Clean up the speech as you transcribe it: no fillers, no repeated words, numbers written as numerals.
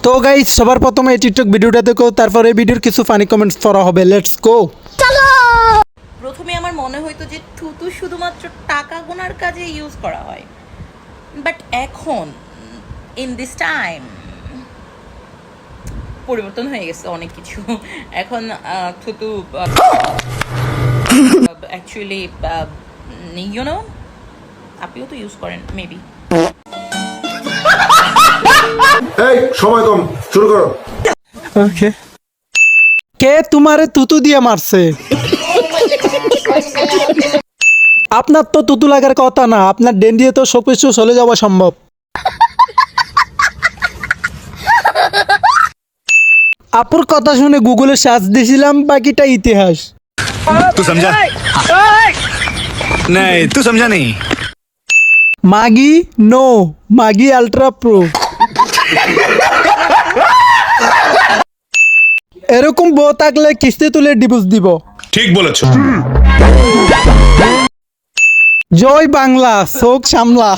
তো গাইস সবার প্রথমে এই টিকটক ভিডিওটা দেখো, তারপর এই ভিডিওর কিছু ফানি কমেন্টস পড়া হবে। Let's go. প্রথমে আমার মনে হইতো যে থুতু শুধুমাত্র টাকা গোনার কাজে ইউজ করা হয়, বাট এখন ইন দিস টাইম পরিবর্তন হয়ে গেছে অনেক কিছু। এখন থুতু অ্যাকচুয়ালি ইউ নো, আপনিও তো ইউজ করেন মেবি। এই সময় কম, শুরু করো। ওকে, কে তোমারে তুতু দিয়ে মারছে? আপনার তো তুতু লাগার কথা না, আপনার ডেন দিয়ে তো সবকিছু চলে যাওয়া সম্ভব। আপুর কথা শুনে গুগলে সার্চ দিয়েছিলাম, বাকিটা ইতিহাস। तू समझा? नहीं तू समझा नहीं। মাগি নো, মাগি আলট্রা প্রো। এরকম বউ থাকলে কিস্তি তুলে ডিভোর্স দিব। ठीक বলেছো। জয় বাংলা, শোক সামলা।